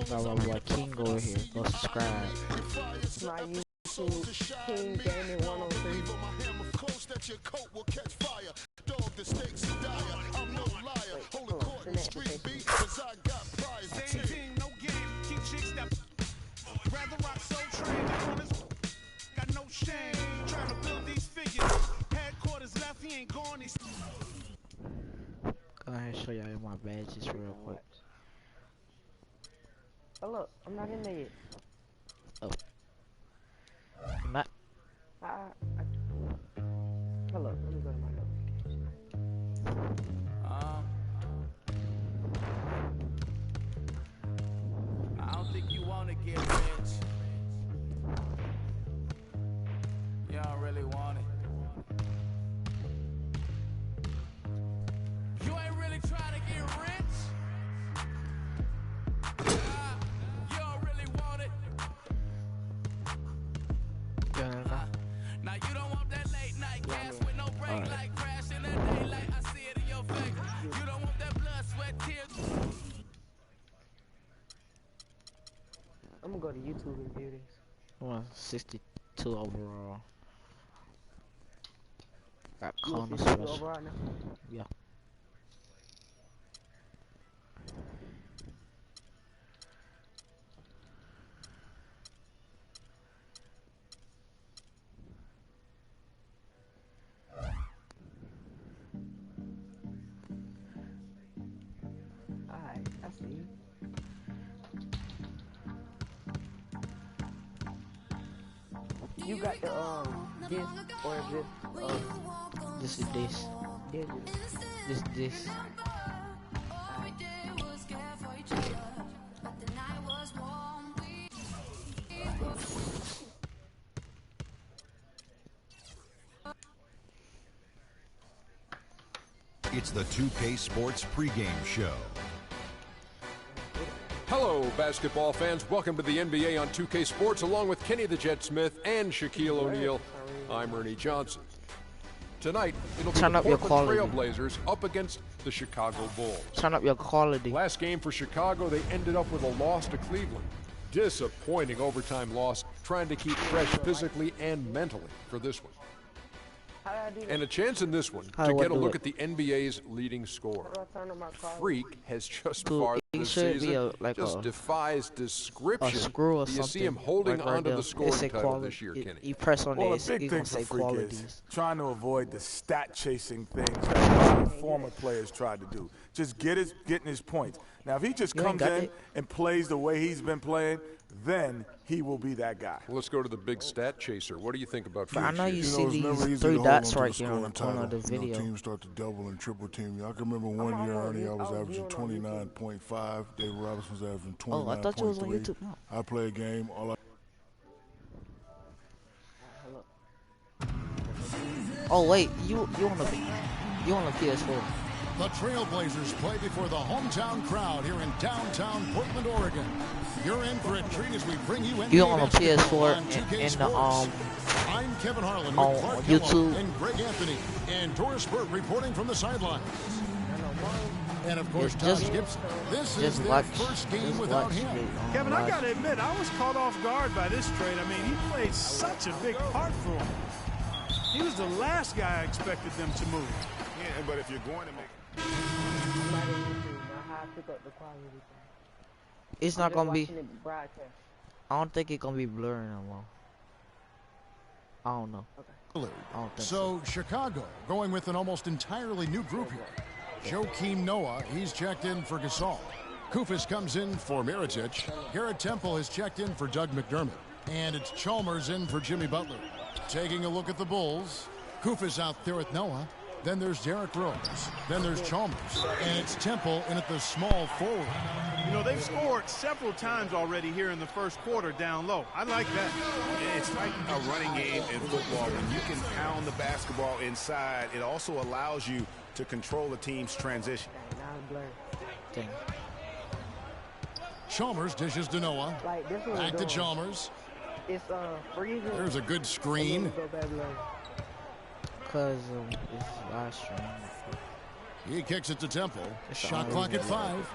Got my boy King over here. Go subscribe. My YouTube King Gaming 103. Rather rock so trained got no shame. Trying to build these figures. Headquarters left, he ain't gone. Go ahead and show y'all my badges real quick. Oh look, I'm not in there yet. Oh. I'm not. Hold up, let me go to my notes. I don't think you want to get rich. You don't really want it. You ain't really trying to get rich. You don't really want it. Now you don't want that late night gas with no break, like crash in the daylight. I see it in your face. You don't want that blood, sweat, tears. I'm gonna go to YouTube and view this. 162 overall. Got You corner 62 special. overall now? Yeah. Alright, I see. You got the this or This is this. This. It's the 2K Sports pregame show. Hello, basketball fans. Welcome to the NBA on 2K Sports, along with Kenny the Jet Smith and Shaquille O'Neal. I'm Ernie Johnson. Tonight, it'll be Turn the up your Portland quality. Trailblazers up against the Chicago Bulls. Turn up your quality. Last game for Chicago, they ended up with a loss to Cleveland. Disappointing overtime loss, trying to keep fresh physically and mentally for this one. How do I do that? And a chance in this one How to do I get a do look it? at the NBA's leading scorer. How do I turn on my quality? Freak has just Cool. farther It this should be season, like just a- defies description. A screw or Do you something. see him holding like right onto there. the scoring It say title quality. this year, Kenny? You press on Well, it, a big it's thing gonna for say Freak qualities. is trying to avoid the stat-chasing things that former players tried to do. Just getting his points. Now, if he just You ain't comes got in it. and plays the way he's been playing, then he will be that guy. Well, let's go to the big stat chaser. What do you think about But I Freak know here? you know, see it's never these easy 3 to hold dots on to right the here on the scoring corner of the title. video. Teams start to double and triple team you. I can remember one year, Ernie, I was averaging 29.5. David Robinson was averaging 29.3. Oh, I thought you was on YouTube. No. I play a game. Oh wait, you on the PS4? The Trailblazers play before the hometown crowd here in downtown Portland, Oregon. You're in for a treat as we bring you NBA You on the basketball PS4 on 2K and the Sports. I'm Kevin Harlan on with Clark YouTube. Kellogg and Greg Anthony and Doris Burke reporting from the sidelines. And of course, Todd Just- Gibson. This is Just their watch. first game Just without watch him. it on Kevin, I live. gotta admit, I was caught off guard by this trade. I mean, he played such a big part for him. He was the last guy I expected them to move. Yeah, but if you're going to make I'm not in YouTube. Now, how I pick up the quality thing? It's I'm not just gonna be. watching it broadcast. I don't think it's gonna be blurry no more. I don't know. I don't think So Chicago going with an almost entirely new group here. Joakim Noah, he's checked in for Gasol. Kufis comes in for Mirotic. Garrett Temple has checked in for Doug McDermott. And it's Chalmers in for Jimmy Butler. Taking a look at the Bulls. Kufis out there with Noah. Then there's Derrick Rose. Then there's Chalmers. And it's Temple in at the small forward. You know, they've scored several times already here in the first quarter down low. I like that. It's like a running game in football. When you can pound the basketball inside, it also allows you to control the team's transition. Now it's blurry. Dang. Chalmers dishes to Noah. Like, this one Back to going. Chalmers. It's freezing. There's a good and then screen. it go back blurry. Cause it's live stream. He kicks it to Temple. Shot clock at 5.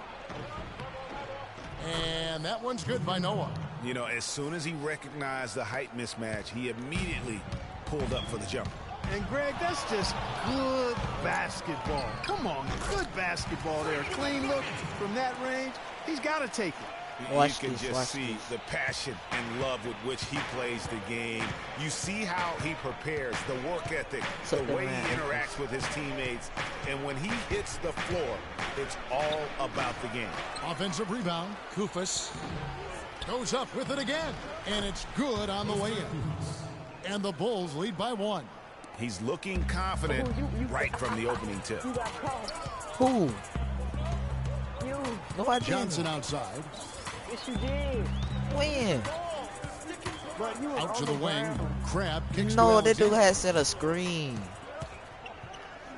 And that one's good by Noah. You know, as soon as he recognized the height mismatch, he immediately pulled up for the jumper. And, Greg, that's just good basketball. Come on, good basketball there. Clean look from that range. He's got to take it. You can just see the passion and love with which he plays the game. You see how he prepares, the work ethic, the way he interacts with his teammates. And when he hits the floor, it's all about the game. Offensive rebound. Kufis goes up with it again. And it's good on the way in. And the Bulls lead by 1. He's looking confident right from the opening tip. Who? No, I didn't. Johnson outside. Yes, you did. When? Out to the wing. Crab kicks to No, that dude Alexander. had set a screen.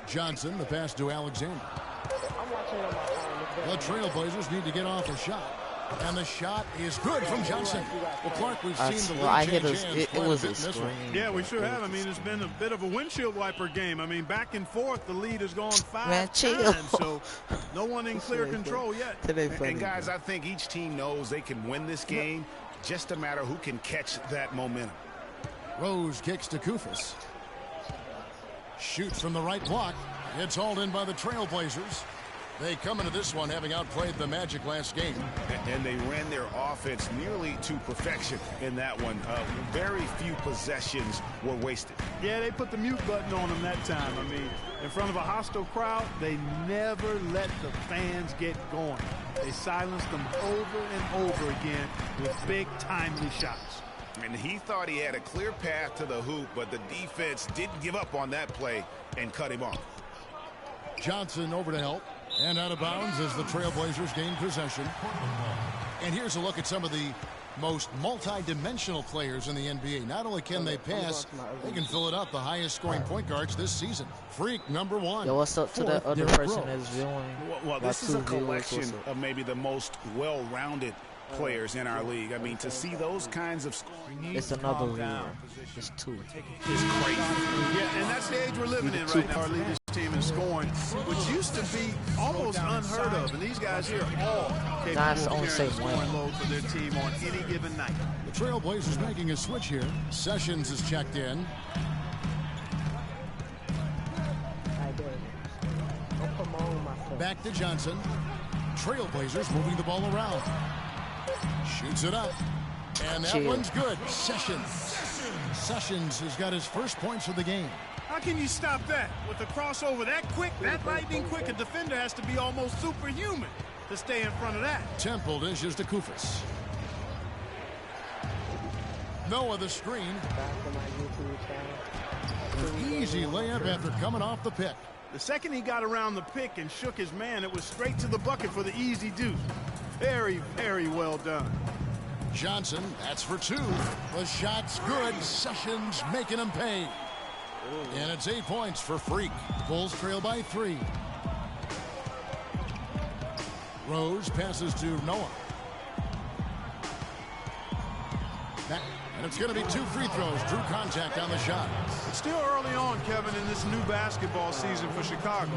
Johnson, the pass to Alexander. The Trailblazers need to get off a shot. And the shot is good from Johnson. Well, Clark, we've seen the lead change hands it quite was a a bit in this one. screen. Yeah, we sure have. I mean, it's been a bit of a windshield wiper game. I mean, back and forth, the lead has gone 5 chill. times, so no one in clear control yet. And guys, I think each team knows they can win this game. Just a matter who can catch that momentum. Rose kicks to Kufis. Shoots from the right block. It's hauled in by the Trailblazers. They come into this one having outplayed the Magic last game. And they ran their offense nearly to perfection in that one. Very few possessions were wasted. Yeah, they put the mute button on them that time. I mean, in front of a hostile crowd, they never let the fans get going. They silenced them over and over again with big, timely shots. And he thought he had a clear path to the hoop, but the defense didn't give up on that play and cut him off. Johnson over to help. And out of bounds as the Trailblazers gain possession. And here's a look at some of the most multi-dimensional players in the NBA. Not only can they pass, they can fill it up. The highest scoring point guards this season. Freak number 1. Yo, what's up to that other person that's viewing? Well, this is a collection of maybe the most well-rounded players in our league. I mean, to see those kinds of scoring. It's another viewer. It's 2. It's crazy. Yeah, and that's the age we're living in right now. Our leaders team in scoring, which used to be almost unheard of. And these guys here are all capable of carrying the scoring load for their team on any given night. The Trailblazers making a switch here. Sessions is checked in. Back to Johnson. Trailblazers moving the ball around. Shoots it up. And that one's good. Sessions has got his first points of the game. How can you stop that? With the crossover that quick, that lightning quick, a defender has to be almost superhuman to stay in front of that. Temple dishes to Kufis. Noah the screen. An easy layup after coming off the pick. The second he got around the pick and shook his man, it was straight to the bucket for the easy deuce. Very, very well done. Johnson, that's for 2. The shot's good. Sessions making him pay. And it's 8 points for Freak. Bulls trail by 3. Rose passes to Noah. Back, and it's going to be 2 free throws. Drew contact on the shot. It's still early on, Kevin, in this new basketball season for Chicago.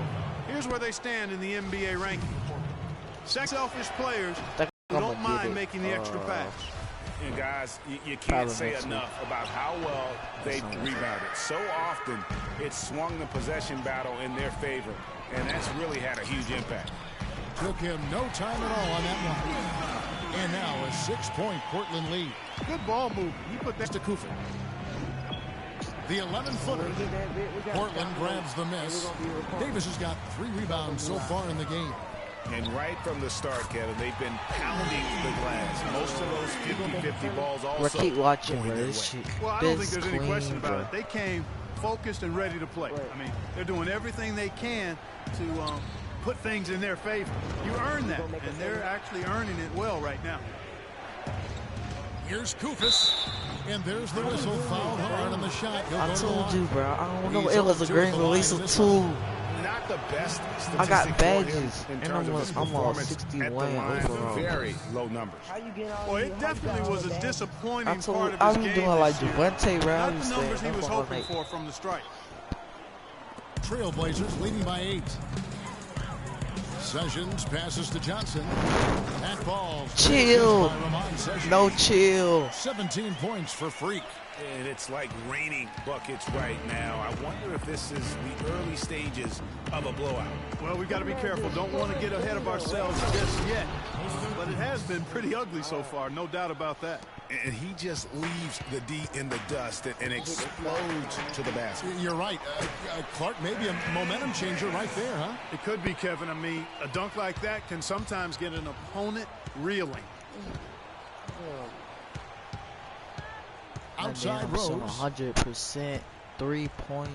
Here's where they stand in the NBA ranking. Selfish players who don't mind making the extra pass. And guys, you can't say enough about how well they've rebounded. So often, it's swung the possession battle in their favor, and that's really had a huge impact. Took him no time at all on that one. And now a 6-point Portland lead. Good ball movement. You put that to Kufa. The 11-footer. Portland grabs the miss. Davis has got 3 rebounds so far in the game. And right from the start, Kevin, they've been pounding the glass. Most of those 50-50 balls also keep watching, bro. this shit. Well, I don't think there's any question about it. They came focused and ready to play. I mean, they're doing everything they can to put things in their favor. You earn that, and they're actually earning it well right now. Here's Kufis, and there's the whistle. Fouled hard on the shot. I told you, bro. I don't know. It was a great release of 2. Not the best. I got badges, in and terms of his I'm on performance 61 at the line. overall. Very low numbers. Well, it definitely was a disappointing I part of was his game doing like this year. Devontae Not Rouse. the numbers he was hoping for from the strike. Trailblazers leading by 8. Sessions passes to Johnson. That ball. Chill. No chill. 17 points for Freak. And it's like raining buckets right now. I wonder if this is the early stages of a blowout. Well, we got to be careful. Don't want to get ahead of ourselves just yet. But it has been pretty ugly so far, no doubt about that. And he just leaves the D in the dust and explodes to the basket. You're right. Clark, maybe a momentum changer right there, huh? It could be, Kevin. I mean, a dunk like that can sometimes get an opponent reeling. Outside Rose. 100% 3-point.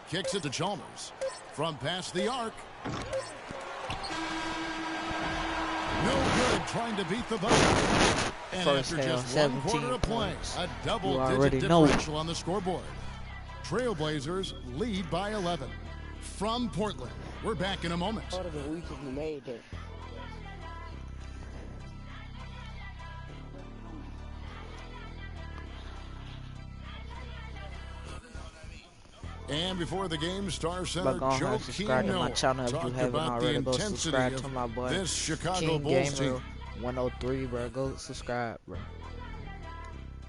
Kicks it to Chalmers. From past the arc. No good trying to beat the buzzer. And First after half, just one quarter of 17 play, points. a double-digit already know. differential on the scoreboard. Trailblazers lead by 11. From Portland, we're back in a moment. And before the game, Star Center Joe subscribe to my channel if you talked haven't about the already. Go intensity subscribe of to my boy this Chicago King Bulls Gamer team. 103, bro. Go subscribe, bro.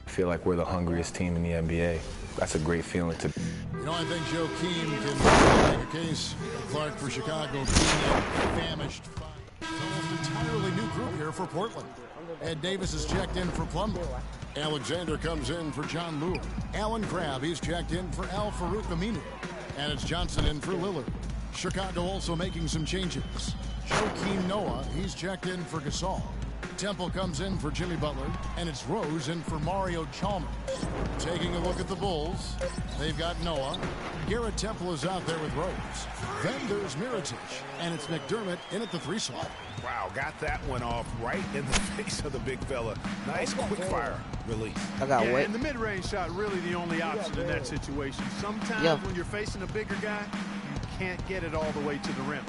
I feel like we're the hungriest team in the NBA. That's a great feeling to. You know, I think Joe Keem can make a case, Clark, for Chicago being famished. It's almost entirely new group here for Portland. Ed Davis is checked in for Plumlee. Alexander comes in for John Lue. Alan Crabb, he's checked in for Al Farouk Aminu. And it's Johnson in for Lillard. Chicago also making some changes. Joakim Noah, he's checked in for Gasol. Temple comes in for Jimmy Butler, and it's Rose in for Mario Chalmers. Taking a look at the Bulls, they've got Noah. Garrett Temple is out there with Rose. Then there's Mirotic, and it's McDermott in at the 3 slot. Wow, got that one off right in the face of the big fella. Nice quick fire release. And the mid-range shot really the only option in that situation. Sometimes when you're facing a bigger guy, you can't get it all the way to the rim.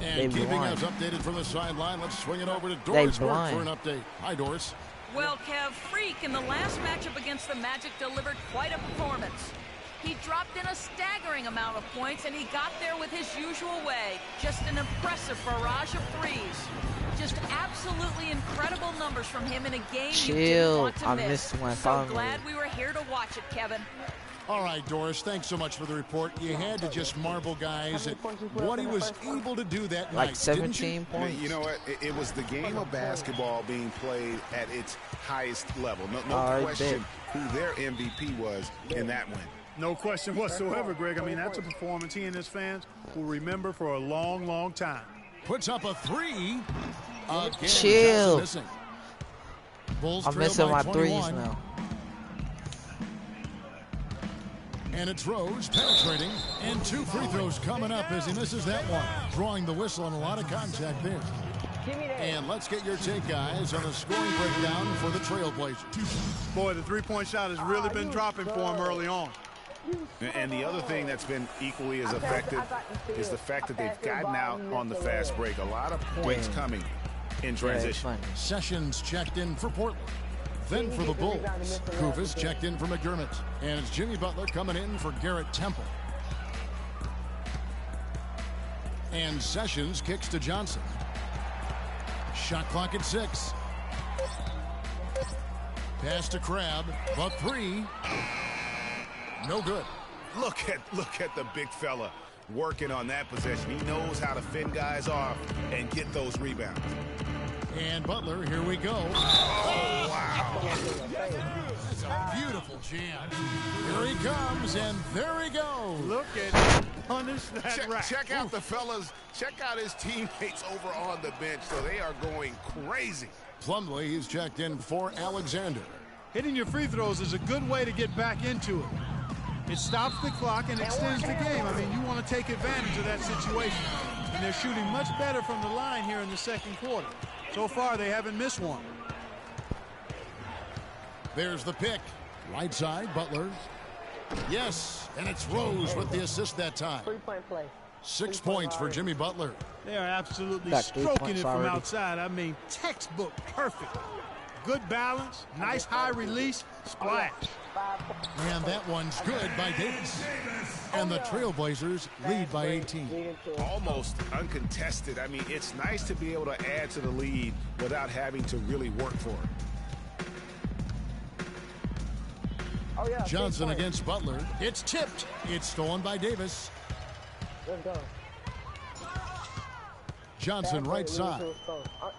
And keeping us updated from the sideline, let's swing it over to Doris Burke for an update. Hi, Doris. Well, Kev, Freak in the last matchup against the Magic delivered quite a performance. He dropped in a staggering amount of points, and he got there with his usual way. Just an impressive barrage of threes. Just absolutely incredible numbers from him in a game you didn't want to miss. So glad we were here to watch it, Kevin. All right, Doris, thanks so much for the report. You had to just marble guys at what he was able to do that night. Like 17 points. You know what? It was the game of basketball being played at its highest level. No question who their MVP was in that win. No question whatsoever, Greg. I mean, that's a performance he and his fans will remember for a long, long time. Puts up a 3. Again, chill. Bulls I'm missing my 21. threes now. And it's Rose penetrating, and 2 free throws coming up as he misses that one. Drawing the whistle and a lot of contact there. And let's get your take, guys, on the scoring breakdown for the Trailblazers. Boy, the three-point shot has really been dropping for him early on. And the other thing that's been equally as effective is the fact that they've gotten out on the fast break. A lot of points coming in transition. Sessions checked in for Portland. Then for the Bulls, Kufis checked in for McDermott. And it's Jimmy Butler coming in for Garrett Temple. And Sessions kicks to Johnson. Shot clock at 6. Pass to Crabb, but 3. No good. Look at the big fella working on that possession. He knows how to fend guys off and get those rebounds. And Butler, here we go. Oh, wow. That's a beautiful jam. Here he comes, and there he goes. Look at him punish that rack. Check out the fellas. Check out his teammates over on the bench. So they are going crazy. Plumlee is checked in for Alexander. Hitting your free throws is a good way to get back into it. It stops the clock and extends the game. I mean, you want to take advantage of that situation. And they're shooting much better from the line here in the second quarter. So far, they haven't missed one. There's the pick. Right side, Butler. Yes, and it's Rose with the assist that time. 3-point play. 6 points for Jimmy Butler. They are absolutely stroking it from outside. I mean, textbook perfect. Good balance, nice high release, splash. And that one's good by Davis. And the Trailblazers lead by 18. Almost uncontested. I mean, it's nice to be able to add to the lead without having to really work for it. Johnson against Butler. It's tipped. It's stolen by Davis. Let's go. Johnson right side.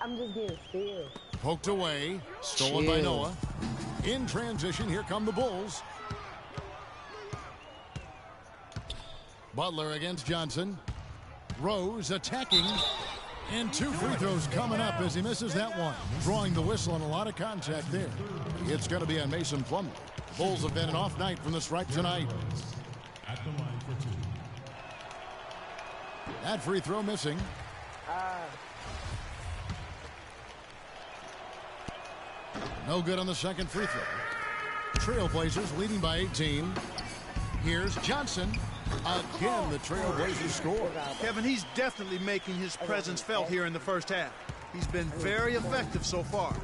I'm just getting steal. Poked away. Stolen by Noah. In transition, here come the Bulls. Butler against Johnson. Rose attacking. And 2 free throws coming up as he misses that one. Drawing the whistle on a lot of contact there. It's going to be on Mason Plumlee. Bulls have been an off night from the stripe tonight. At the line for 2. That free throw missing. No good on the second free throw. Trailblazers leading by 18. Here's Johnson. Again, the Trailblazers score. Kevin, he's definitely making his presence felt here in the first half. He's been very effective so far.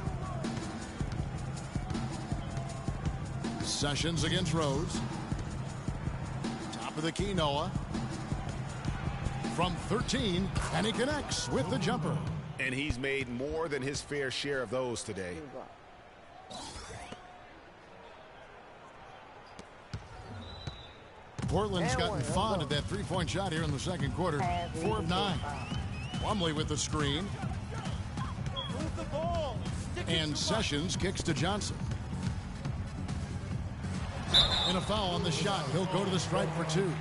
Sessions against Rose. Top of the key, Noah. From 13, and he connects with the jumper. And he's made more than his fair share of those today. Portland's gotten fond of that three-point shot here in the second quarter. 4 of 9. Plumlee with the screen. And Sessions kicks to Johnson. And a foul on the shot. He'll go to the stripe for 2.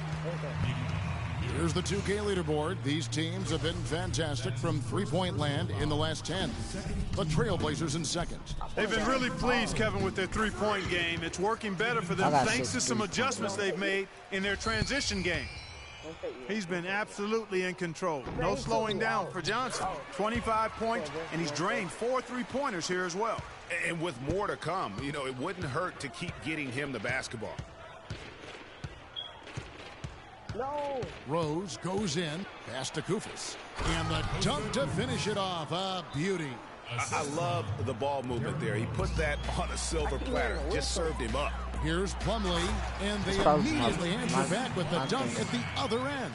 Here's the 2K leaderboard. These teams have been fantastic from three-point land in the last 10. The Trailblazers in second. They've been really pleased, Kevin, with their three-point game. It's working better for them thanks to some adjustments they've made in their transition game. He's been absolutely in control. No slowing down for Johnson. 25 points, and he's drained 4 three-pointers here as well. And with more to come, you know, it wouldn't hurt to keep getting him the basketball. No. Rose goes in, pass to Koufos. And the dunk to finish it off. A beauty. I love the ball movement there. He put that on a silver platter, just served him up. Here's Plumlee, and they immediately answer back with the dunk at the other end.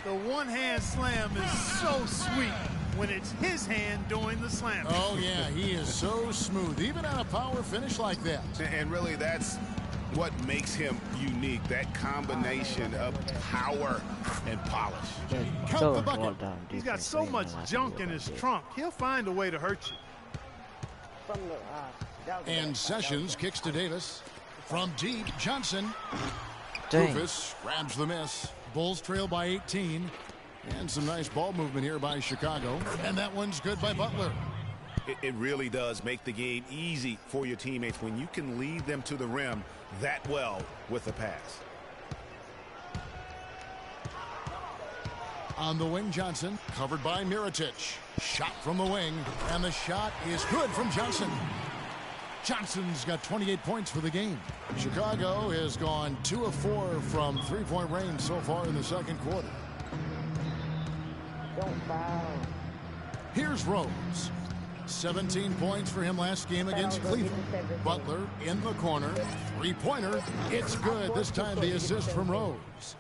The one-hand slam is so sweet when it's his hand doing the slam. Oh, yeah, he is so smooth, even on a power finish like that. And really, that's what makes him unique, that combination of power and polish. Count the bucket. He's got so much junk in his trunk, he'll find a way to hurt you. And Sessions kicks to Davis. From deep, Johnson. Koufos grabs the miss. Bulls trail by 18. And some nice ball movement here by Chicago. And that one's good by Butler. It really does make the game easy for your teammates when you can lead them to the rim that well with a pass. On the wing, Johnson, covered by Mirotic. Shot from the wing, and the shot is good from Johnson. Johnson's got 28 points for the game. Chicago has gone 2 of 4 from three-point range so far in the second quarter. Don't foul. Here's Rose. 17 points for him last game against Cleveland. Butler in the corner. Three-pointer. It's good. This time the assist from Rose.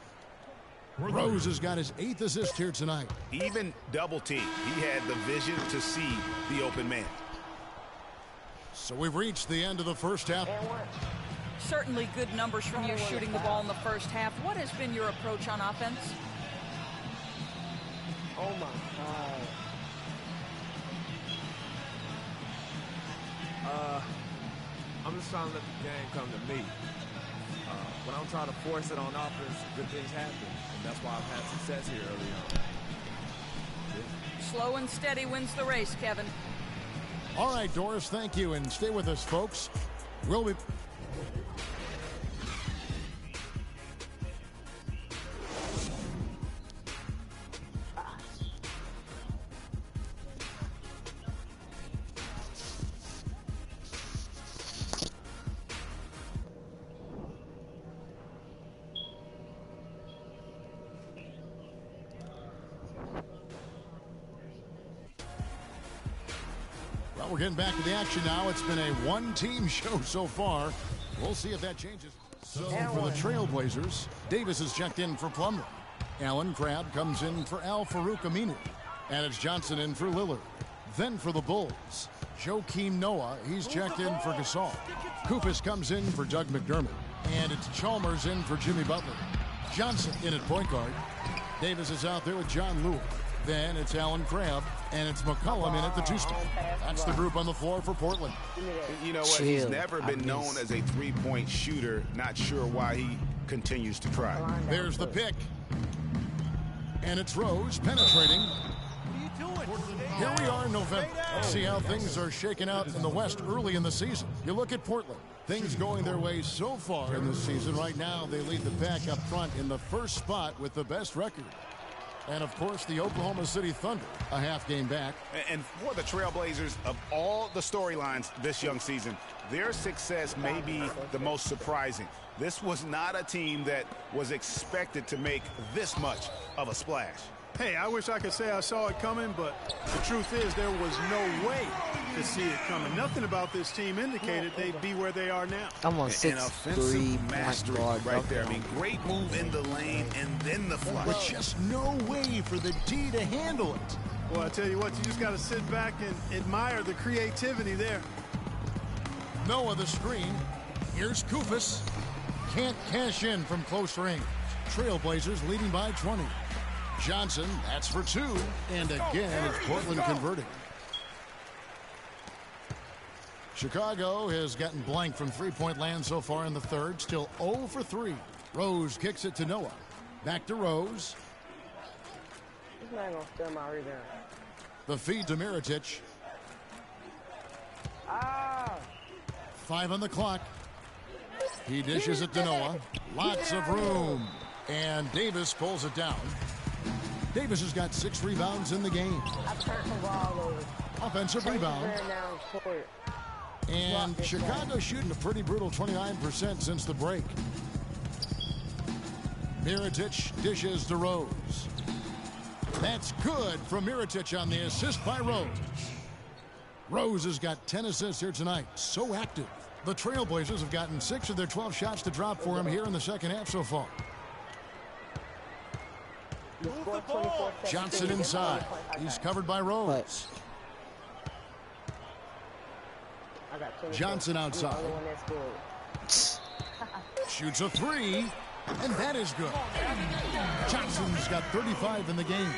Rose has got his 8th assist here tonight. Even double team, he had the vision to see the open man. So we've reached the end of the first half. Certainly good numbers from you shooting the ball in the first half. What has been your approach on offense? Oh, my God. I'm just trying to let the game come to me. When I'm trying to force it on offense, good things happen. And that's why I've had success here early on. Yeah. Slow and steady wins the race, Kevin. All right, Doris, thank you. And stay with us, folks. We'll be... We're getting back to the action now. It's been a one-team show so far. We'll see if that changes. So for the Trailblazers, Davis is checked in for Plumlee. Alan Crabb comes in for Al Farouk Aminu. And it's Johnson in for Lillard. Then for the Bulls, Joakim Noah, he's checked in for Gasol. Kufis comes in for Doug McDermott. And it's Chalmers in for Jimmy Butler. Johnson in at point guard. Davis is out there with John Lewis. Then it's Alan Crabb, and it's McCollum in at the two-spot. That's the group on the floor for Portland. You know what? He's never been known as a three-point shooter. Not sure why he continues to try. There's the pick. And it's Rose penetrating. Here we are in November. Let's see how things are shaking out in the West early in the season. You look at Portland. Things going their way so far in the season. Right now, they lead the pack up front in the first spot with the best record. And, of course, the Oklahoma City Thunder, a half game back. And for the Trailblazers, of all the storylines this young season, their success may be the most surprising. This was not a team that was expected to make this much of a splash. Hey, I wish I could say I saw it coming, but the truth is there was no way to see it coming. Nothing about this team indicated they'd be where they are now. I'm on 6'3" mastery right there. I mean, great move in the lane and then the flush. But just no way for the D to handle it. Well, I tell you what, you just got to sit back and admire the creativity there. Noah the screen. Here's Kufis. Can't cash in from close range. Trailblazers leading by 20. Johnson, that's for two. And again, it's Portland converting. Chicago has gotten blank from three-point land so far in the third. Still 0 for 3. Rose kicks it to Noah. Back to Rose. He's not going to steal my rebound. The feed to Mirotic. 5 on the clock. He dishes it to Noah. Lots of room. And Davis pulls it down. Davis has got 6 rebounds in the game. Offensive rebound. And Chicago shooting a pretty brutal 29% since the break. Mirotic dishes to Rose. That's good from Mirotic on the assist by Rose. Rose has got 10 assists here tonight. So active. The Trailblazers have gotten 6 of their 12 shots to drop for him here in the second half so far. Johnson inside. He's covered by Rose. Johnson outside. Shoots a 3, and that is good. Johnson's got 35 in the game.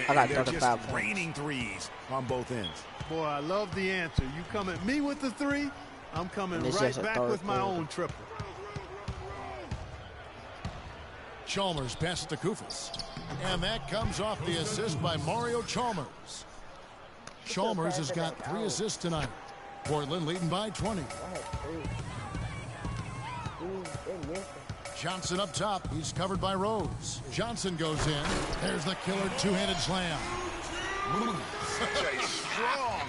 I got 35 points. Raining threes on both ends. Boy, I love the answer. You come at me with the 3, I'm coming right back with my own triple. Chalmers passes to Kufis. And that comes off the assist by Mario Chalmers. Chalmers has got 3 assists tonight. Portland leading by 20. Johnson up top. He's covered by Rose. Johnson goes in. There's the killer two-handed slam. Such a strong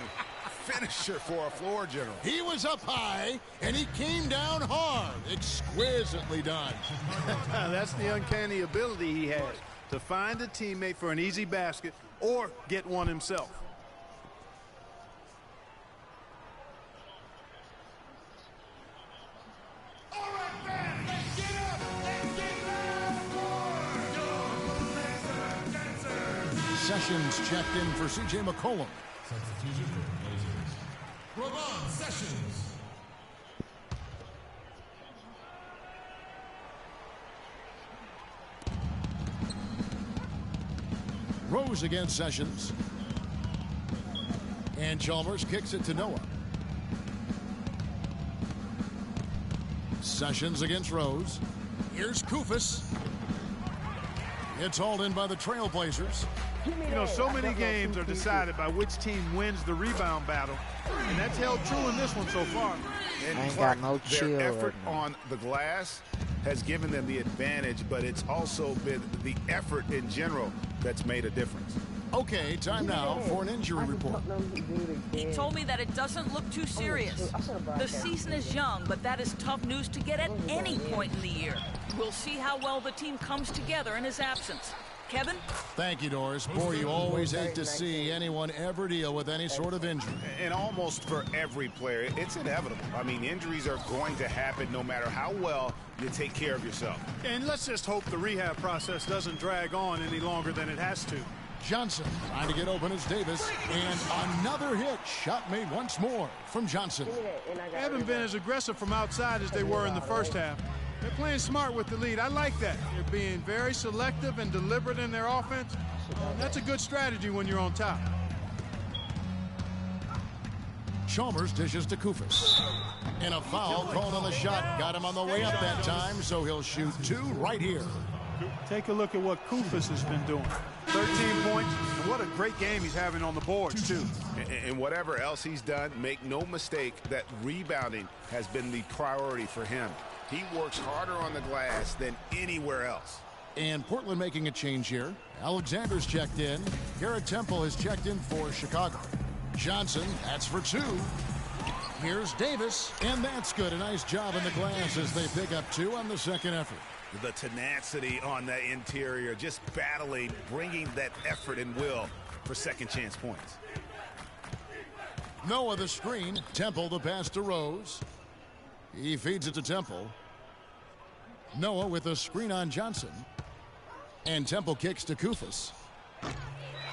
finisher for a floor general. He was up high, and he came down hard. Exquisitely done. That's the uncanny ability he has, to find a teammate for an easy basket or get one himself. Sessions checked in for C.J. McCollum. Substitution for Blazers. Ramon Sessions. Rose against Sessions. And Chalmers kicks it to Noah. Sessions against Rose. Here's Kufis. It's hauled in by the Trailblazers. You know, so many games are decided by which team wins the rebound battle, and that's held true in this one so far. And I ain't Clark, got no chill their effort right now. on the glass has given them the advantage, but it's also been the effort in general that's made a difference. Okay, time now for an injury report. He told me that it doesn't look too serious. The season is young, but that is tough news to get at any point in the year. We'll see how well the team comes together in his absence. Kevin? Thank you, Doris. Boy, you always hate to see anyone ever deal with any sort of injury. And almost for every player, it's inevitable. I mean, injuries are going to happen no matter how well you take care of yourself. And let's just hope the rehab process doesn't drag on any longer than it has to. Johnson trying to get open as Davis. And another hit. Shot made once more from Johnson. They haven't been as aggressive from outside as they were in the first half. They're playing smart with the lead. I like that. They're being very selective and deliberate in their offense. That's a good strategy when you're on top. Chalmers dishes to Kufis. And a foul called on the shot. Got him on the way up that time, so he'll shoot 2 right here. Take a look at what Kufis has been doing. 13 points, and what a great game he's having on the boards, too. And whatever else he's done, make no mistake that rebounding has been the priority for him. He works harder on the glass than anywhere else. And Portland making a change here. Alexander's checked in. Garrett Temple has checked in for Chicago. Johnson, that's for 2. Here's Davis, and that's good. A nice job in the glass as they pick up 2 on the second effort. The tenacity on that interior, just battling, bringing that effort and will for second chance points. Noah the screen. Temple the pass to Rose. He feeds it to Temple. Noah with a screen on Johnson. And Temple kicks to Kufis.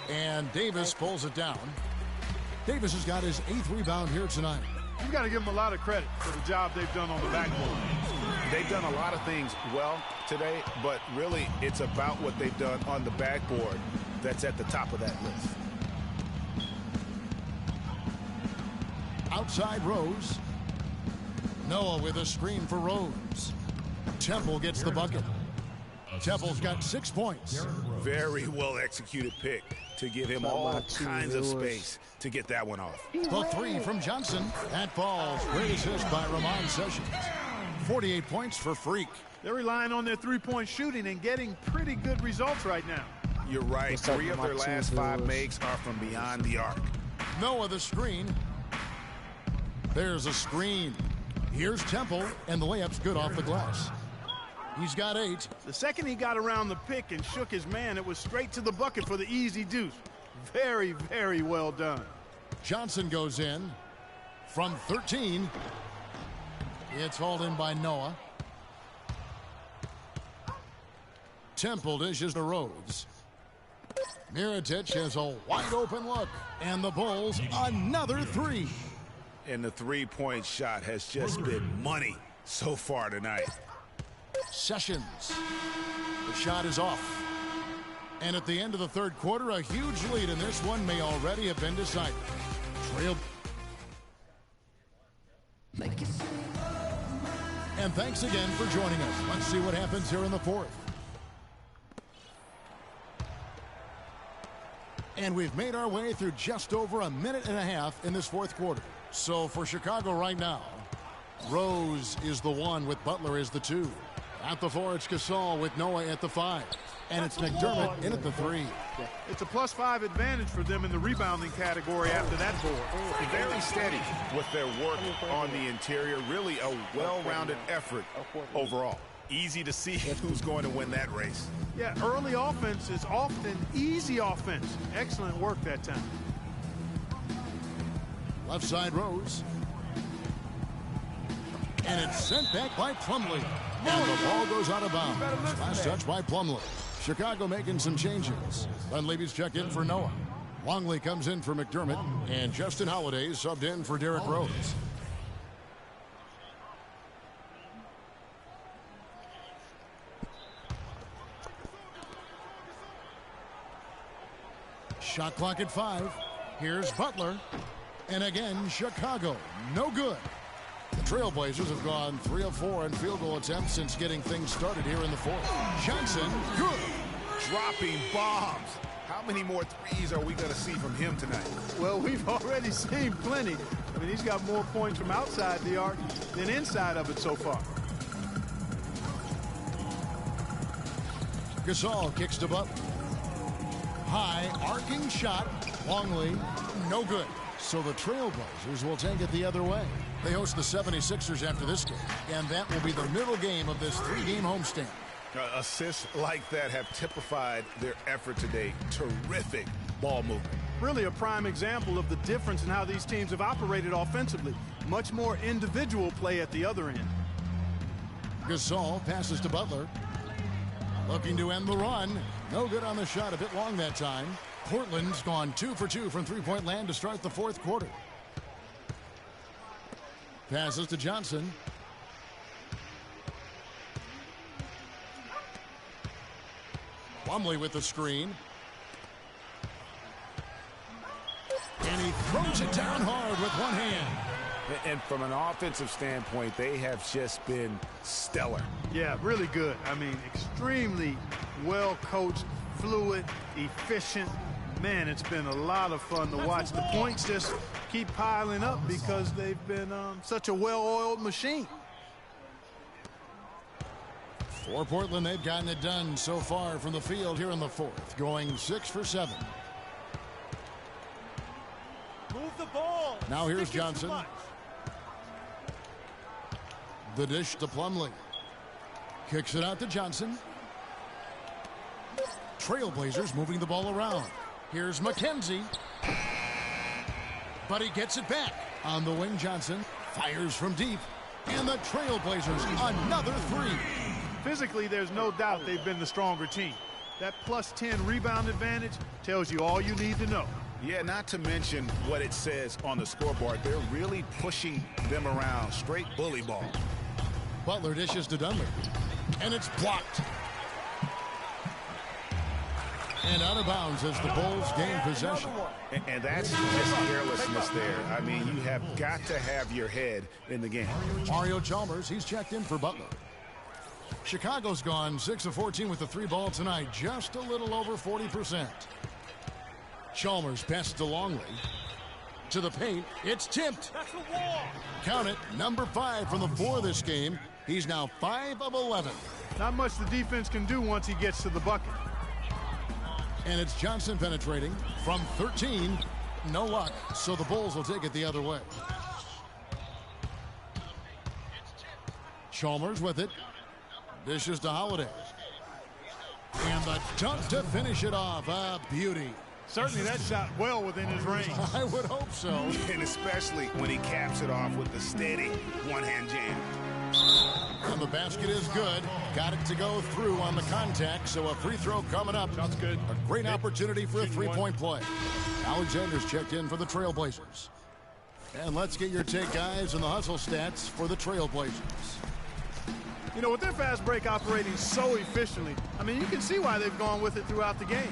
And Davis pulls it down. Davis has got his 8th rebound here tonight. You've got to give them a lot of credit for the job they've done on the backboard. They've done a lot of things well today, but really it's about what they've done on the backboard that's at the top of that list. Outside Rose. Noah with a screen for Rose. Temple gets the bucket. Temple's got 6 points. Very well executed pick to give him all kinds of space to get that one off. The 3 from Johnson. That falls. Great assist by Ramon Sessions. 48 points for Freak. They're relying on their three-point shooting and getting pretty good results right now. You're right. 3 of their last 5 makes are from beyond the arc. Noah the screen. There's a screen. Here's Temple, and the layup's good off the glass. He's got 8. The second he got around the pick and shook his man, it was straight to the bucket for the easy deuce. Very, very well done. Johnson goes in from 13. It's hauled in by Noah. Temple dishes to Rhodes. Mirotic has a wide open look. And the Bulls another 3. And the 3-point shot has just been money so far tonight. Sessions. The shot is off. And at the end of the third quarter, a huge lead, and this one may already have been decided. Trail. And thanks again for joining us. Let's see what happens here in the fourth. And we've made our way through just over a minute and a half in this fourth quarter. So for Chicago right now, Rose is the 1 with Butler as the 2. At the 4, it's Gasol with Noah at the 5. And it's McDermott in at the 3. It's a +5 advantage for them in the rebounding category after that board. Very steady with their work on the interior. Really a well-rounded effort overall. Easy to see who's going to win that race. Yeah, early offense is often easy offense. Excellent work that time. Left side Rose. And it's sent back by Plumlee. And the ball goes out of bounds. Last touch by Plumlee. Chicago making some changes. Dunleavy's checked in for Noah. Longley comes in for McDermott. And Justin Holiday subbed in for Derrick Rose. Shot clock at 5. Here's Butler. And again, Chicago. No good. The Trailblazers have gone 3 of 4 in field goal attempts since getting things started here in the fourth. Johnson, good. Dropping bombs. How many more threes are we going to see from him tonight? Well, we've already seen plenty. I mean, he's got more points from outside the arc than inside of it so far. Gasol kicks to Butler. High, arcing shot. Longley, no good. So the Trailblazers will take it the other way. They host the 76ers after this game, and that will be the middle game of this 3-game homestand. Assists like that have typified their effort today. Terrific ball movement. Really a prime example of the difference in how these teams have operated offensively. Much more individual play at the other end. Gasol passes to Butler. Looking to end the run. No good on the shot, a bit long that time. Portland's gone 2 for 2 from three-point land to start the fourth quarter. Passes to Johnson. Plumlee with the screen. And he throws it down hard with one hand. And from an offensive standpoint, they have just been stellar. Yeah, really good. I mean, extremely well coached, fluid, efficient. Man, it's been a lot of fun to watch. The points just keep piling up because they've been such a well-oiled machine. For Portland, they've gotten it done so far from the field here in the fourth, going 6 for 7. Move the ball. Now here's Johnson. The dish to Plumlee. Kicks it out to Johnson. Trailblazers moving the ball around. Here's McKenzie. But he gets it back. On the wing, Johnson fires from deep. And the Trailblazers, another three. Physically, there's no doubt they've been the stronger team. That plus 10 rebound advantage tells you all you need to know. Yeah, not to mention what it says on the scoreboard. They're really pushing them around. Straight bully ball. Butler dishes to Dunley. And it's blocked. And out of bounds as the Bulls gain possession. And that's just carelessness there. I mean, you have got to have your head in the game. Mario Chalmers, he's checked in for Butler. Chicago's gone 6 of 14 with the three ball tonight, just a little over 40%. Chalmers passes to Longley. To the paint, it's tipped. Count it, number 5 from the floor this game. He's now 5 of 11. Not much the defense can do once he gets to the bucket. And it's Johnson penetrating from 13. No luck, so the Bulls will take it the other way. Chalmers with it. Dishes to Holiday. And the dunk to finish it off. A beauty. Certainly that shot well within his range. I would hope so. And especially when he caps it off with the steady one-hand jam. And the basket is good. Got it to go through on the contact, so a free throw coming up. That's good. A great opportunity for a three-point play. Alexander's checked in for the Trailblazers. And let's get your take, guys, on the hustle stats for the Trailblazers. You know, with their fast break operating so efficiently, I mean, you can see why they've gone with it throughout the game.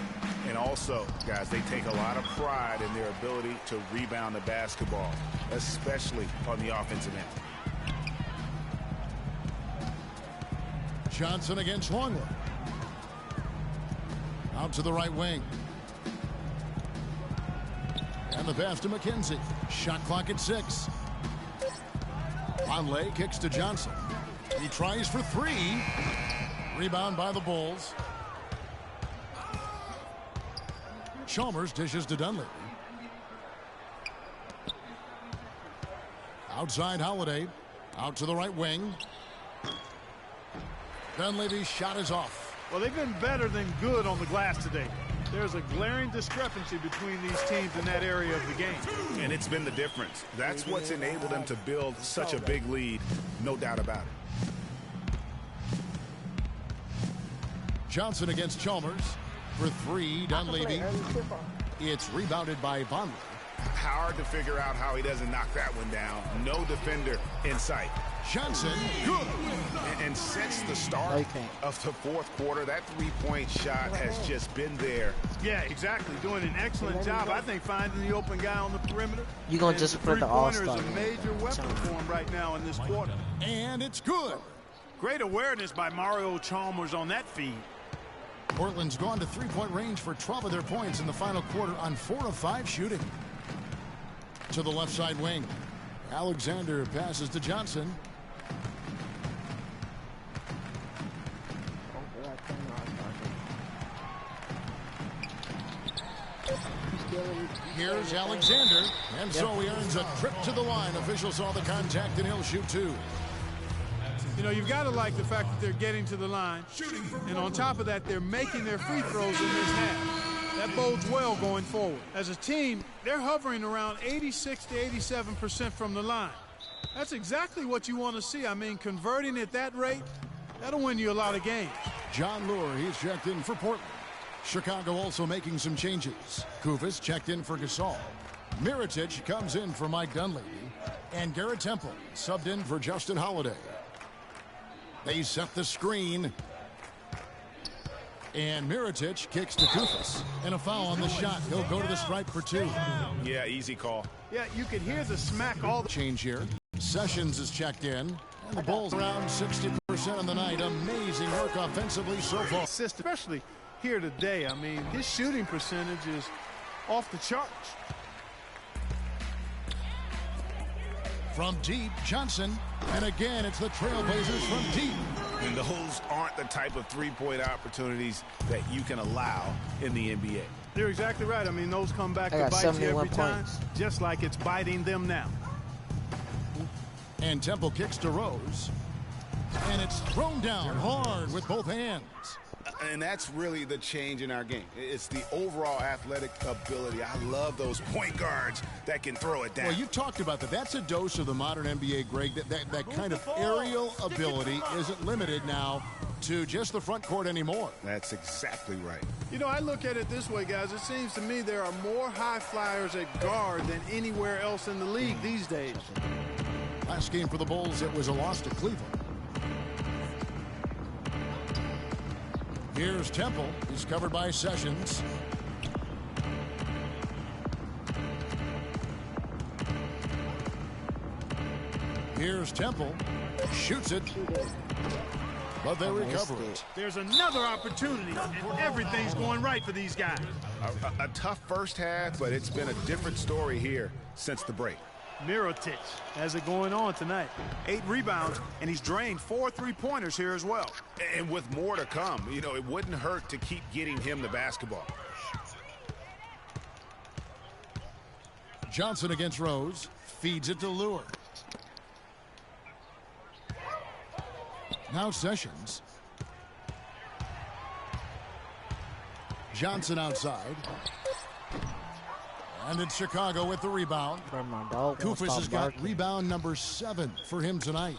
And also, guys, they take a lot of pride in their ability to rebound the basketball, especially on the offensive end. Johnson against Longley. Out to the right wing. And the pass to McKenzie. Shot clock at 6. Longley kicks to Johnson. He tries for 3. Rebound by the Bulls. Chalmers dishes to Dunley. Outside Holiday. Out to the right wing. Dunleavy's shot is off. Well, they've been better than good on the glass today. There's a glaring discrepancy between these teams in that area of the game. And it's been the difference. That's what's enabled them to build such a big lead, no doubt about it. Johnson against Chalmers. For 3, Dunleavy. It's rebounded by Vonleh. Hard to figure out how he doesn't knock that one down. No defender in sight. Johnson, good. And since the start of the fourth quarter, that three-point shot has just been there. Yeah, exactly. Doing an excellent job, I think, finding the open guy on the perimeter. You're going to just put the All-Star. Three-pointer is a major weapon for him right now in this quarter. And it's good. Great awareness by Mario Chalmers on that feed. Portland's gone to three-point range for 12 of their points in the final quarter on 4 of 5 shooting. To the left side wing. Alexander passes to Johnson. Here's Alexander. And so he earns a trip to the line. Officials saw the contact and he'll shoot 2. You know, you've got to like the fact that they're getting to the line. And on top of that, they're making their free throws in this half. That bodes well going forward. As a team, they're hovering around 86 to 87% from the line. That's exactly what you want to see. I mean, converting at that rate, that'll win you a lot of games. John Lure, he's checked in for Portland. Chicago also making some changes. Kufis checked in for Gasol. Mirotic comes in for Mike Dunleavy. And Garrett Temple subbed in for Justin Holiday. They set the screen. And Mirotic kicks to Kufis. And a foul on the shot. He'll go to the stripe for 2. Yeah, easy call. Yeah, you can hear the smack all the change here. Sessions is checked in. And the Bulls around 60% on the night. Amazing work offensively so far. Especially here today. I mean, his shooting percentage is off the charts. From deep, Johnson. And again, it's the Trailblazers from deep. And those aren't the type of three-point opportunities that you can allow in the NBA. You're exactly right. I mean, those come back to bite you every time, just like it's biting them now. And Temple kicks to Rose. And it's thrown down hard with both hands. And that's really the change in our game. It's the overall athletic ability. I love those point guards that can throw it down. Well, you talked about that. That's a dose of the modern NBA, Greg. That kind of aerial ability isn't limited now to just the front court anymore. That's exactly right. You know, I look at it this way, guys. It seems to me there are more high flyers at guard than anywhere else in the league these days. Last game for the Bulls, it was a loss to Cleveland. Here's Temple. He's covered by Sessions. Here's Temple. Shoots it. But they recover it. There's another opportunity, and everything's going right for these guys. A tough first half, but it's been a different story here since the break. Mirotic has it going on tonight. 8 rebounds, and he's drained 4 3-pointers here as well. And with more to come, you know, it wouldn't hurt to keep getting him the basketball. Johnson against Rose. Feeds it to Lure. Now Sessions. Johnson outside. And it's Chicago with the rebound. Kufis has got rebound number 7 for him tonight.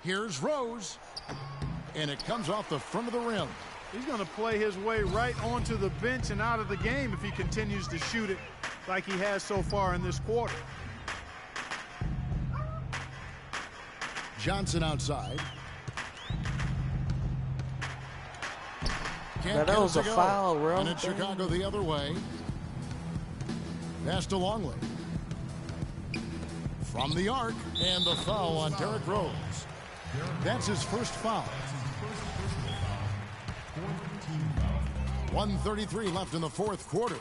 Here's Rose. And it comes off the front of the rim. He's going to play his way right onto the bench and out of the game if he continues to shoot it like he has so far in this quarter. Johnson outside. That was a foul, bro. And it's Chicago the other way. Pass to Longley. From the arc, and the foul on Derrick Rose. That's his first foul. 1:33 left in the fourth quarter.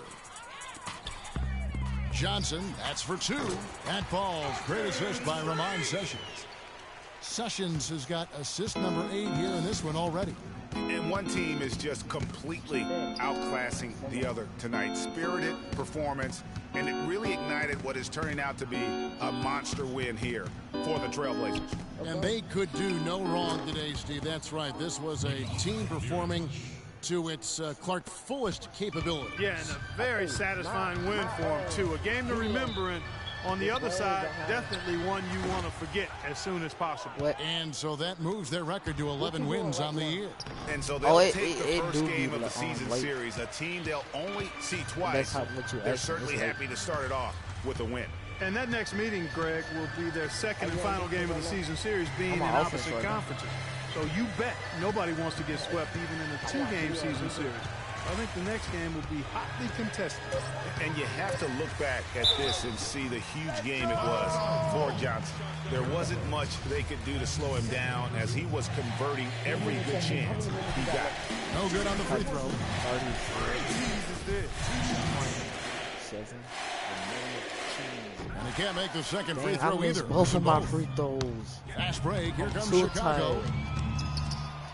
Johnson, that's for 2. That falls. Great assist by Ramon Sessions. Sessions has got assist number 8 here in this one already. And one team is just completely outclassing the other tonight. Spirited performance, and it really ignited what is turning out to be a monster win here for the Trailblazers. And they could do no wrong today, Steve. That's right. This was a team performing to its Clark fullest capability. Yeah, and a very satisfying win for them, too. A game to remember, and on the other side, definitely one you want to forget as soon as possible. And so that moves their record to 11 wins on the year. And so they'll take the first game of the season series, a team they'll only see twice. They're certainly happy to start it off with a win. And that next meeting, Greg, will be their second and final game of the season series, being in opposite conferences. So you bet nobody wants to get swept even in a 2-game season series. I think the next game will be hotly contested. And you have to look back at this and see the huge game it was for Johnson. There wasn't much they could do to slow him down as he was converting every good chance he got. No good on the free throw. And he can't make the second free throw either. Both of my free throws. Fast break. Here comes Chicago.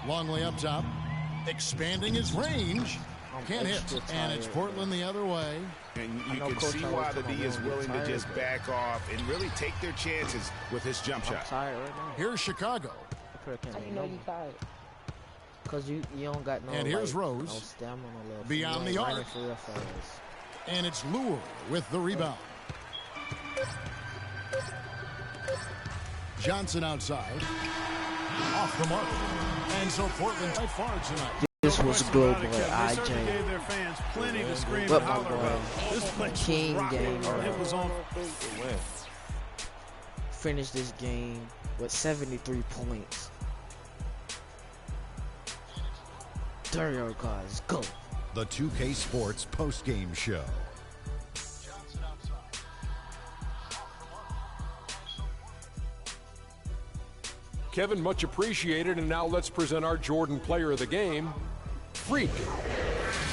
Longley up top. Expanding his range. Can't hit, and it's Portland the other way. And you can see why the D is willing to just back off and really take their chances with his jump shot. Tired right now. Here's Chicago. How you know you tired? Because you don't got no, and here's like, Rose. no stamina left. Beyond the arc. And it's Lure with the rebound. Johnson outside. Off the mark. And so Portland by far tonight. This was globoyij. Gave their fans plenty to scream and holler about. This place King was game. It was on. Finished this game with 73 points. There you guys go. The 2K Sports postgame show. Kevin, much appreciated, and now let's present our Jordan player of the game, Freak.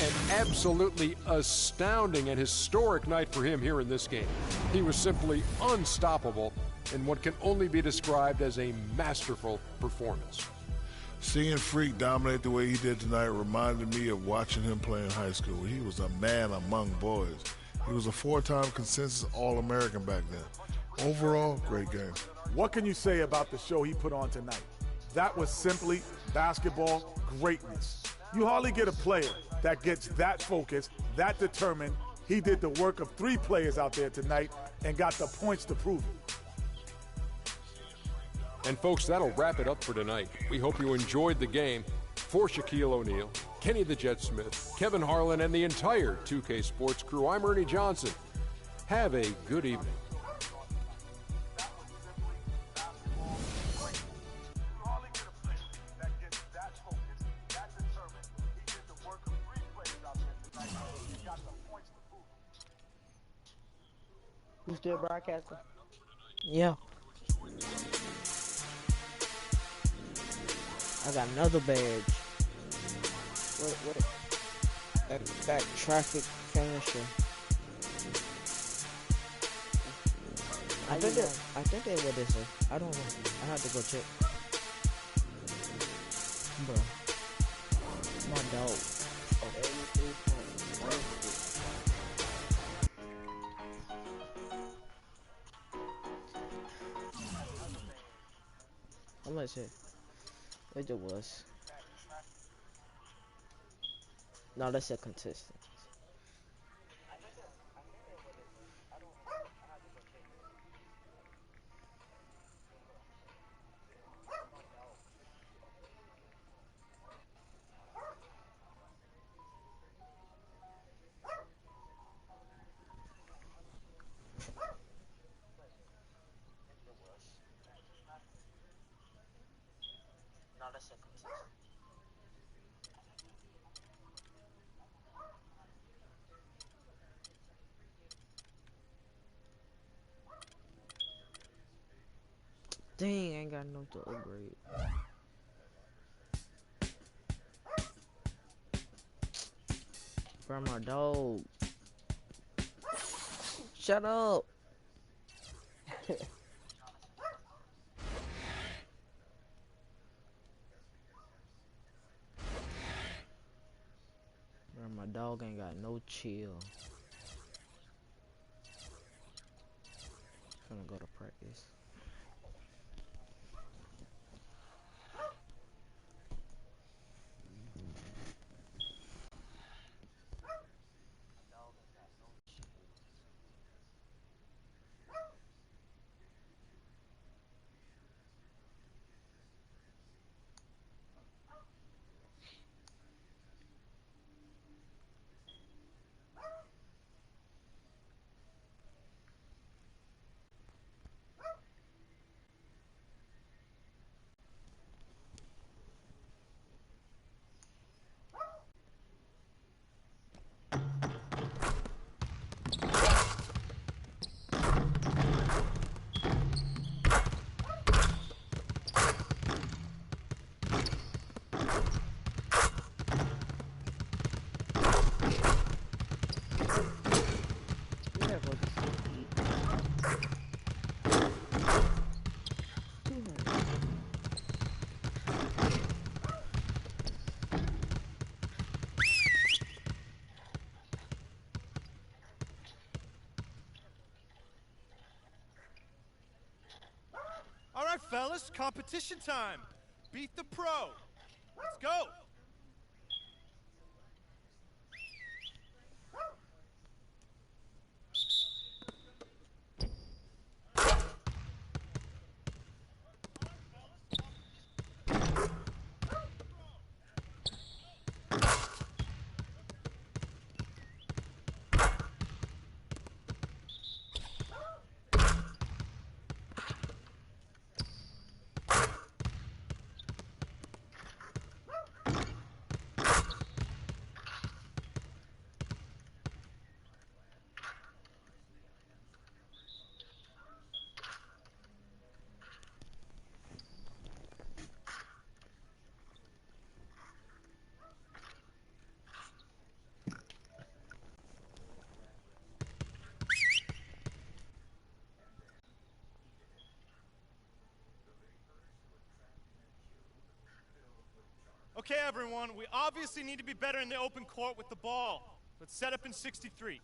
An absolutely astounding and historic night for him here in this game. He was simply unstoppable in what can only be described as a masterful performance. Seeing Freak dominate the way he did tonight reminded me of watching him play in high school. He was a man among boys. He was a 4-time consensus All-American back then. Overall, great game. What can you say about the show he put on tonight? That was simply basketball greatness. You hardly get a player that gets that focused, that determined. He did the work of 3 players out there tonight and got the points to prove it. And folks, that'll wrap it up for tonight. We hope you enjoyed the game. For Shaquille O'Neal, Kenny the Jet Smith, Kevin Harlan, and the entire 2K Sports crew, I'm Ernie Johnson. Have a good evening. You still broadcasting? Yeah. I got another badge. What? That traffic finisher. I think they what they say. I don't know. I have to go check. Bro. My dog. How much it? It was. No, that's a consistent. Dang, I ain't got enough to upgrade. Grandma dog. Shut up. My dog ain't got no chill. Gonna go to practice. fellas, competition time. Beat the pro. Let's go. Okay, everyone, we obviously need to be better in the open court with the ball. Let's set up in 63.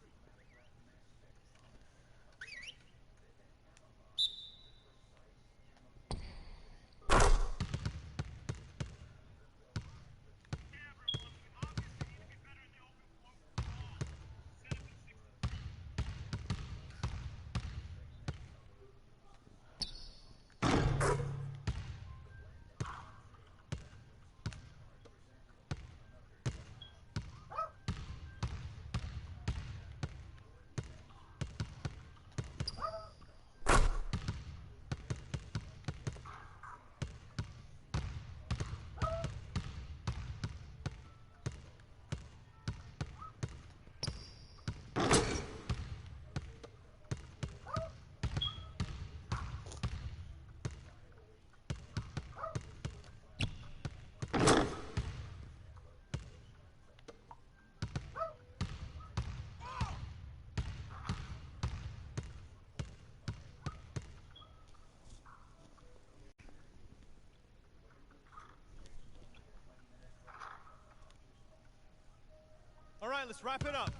All right, let's wrap it up.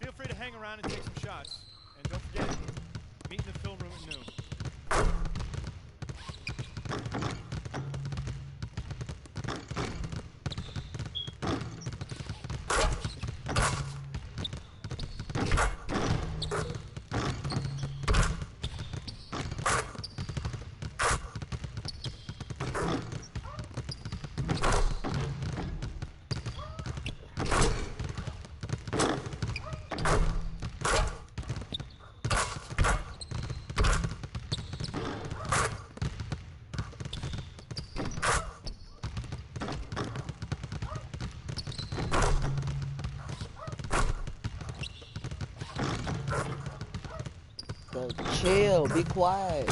Feel free to hang around and take some shots. And don't forget, meet in the film room at noon. Chill, be quiet.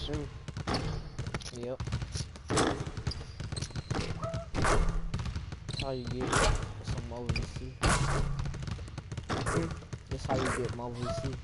true. Yep. That's how you get some more VC. That's how you get more VC.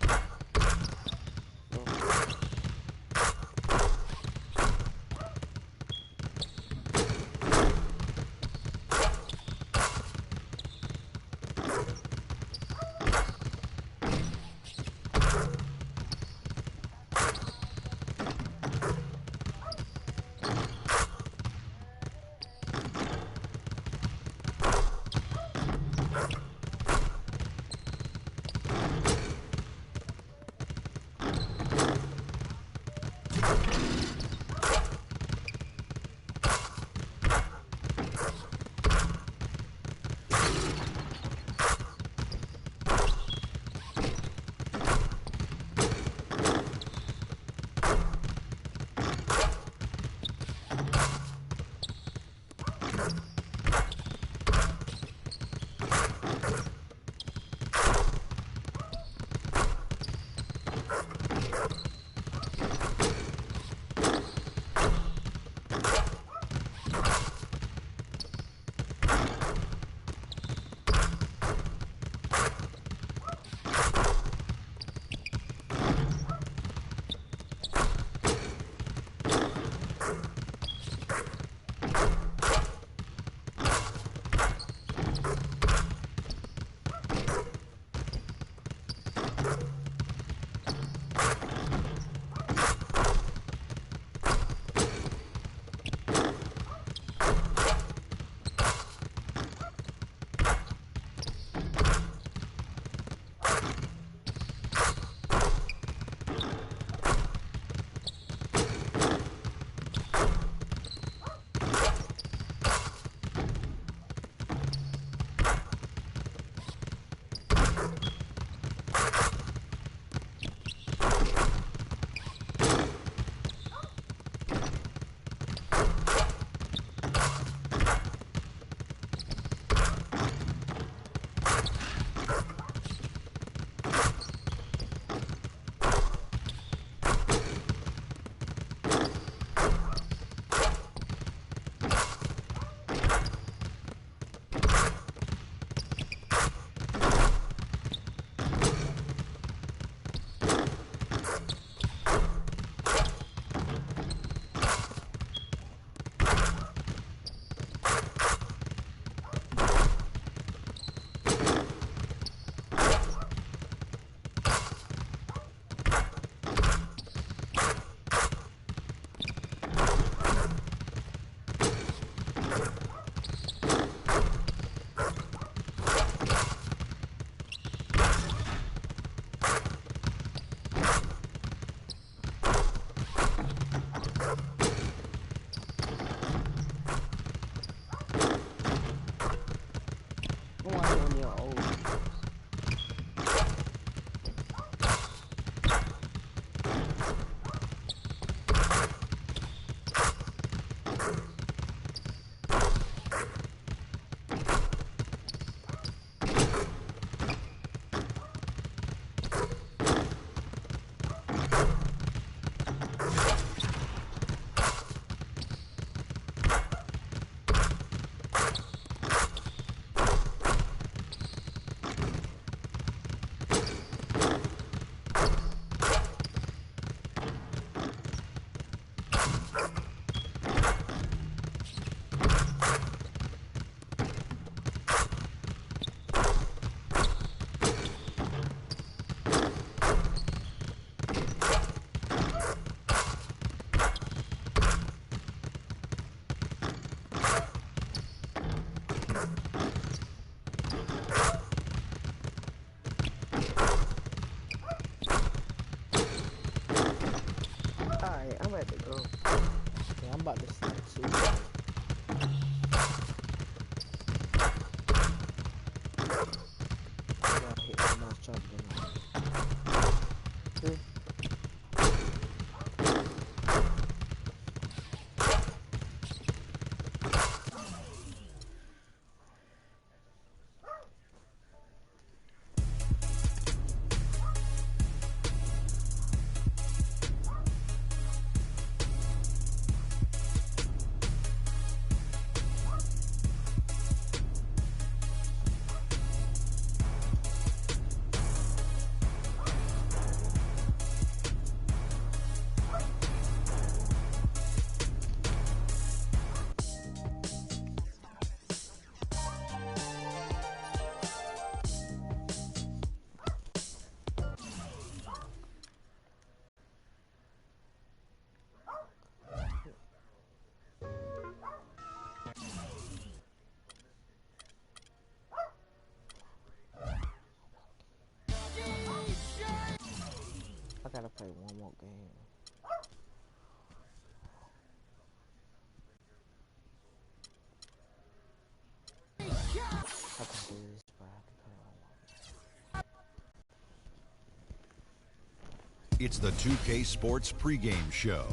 It's the 2K Sports pregame show.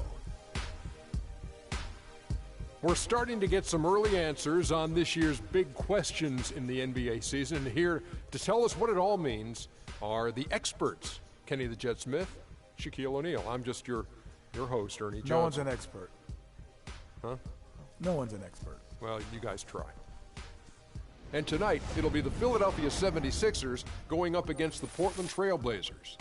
We're starting to get some early answers on this year's big questions in the NBA season. And here to tell us what it all means are the experts. Kenny the Jet Smith, Shaquille O'Neal. I'm just your host, Ernie Johnson. No one's an expert. Huh? No one's an expert. Well, you guys try. And tonight, it'll be the Philadelphia 76ers going up against the Portland Trail Blazers.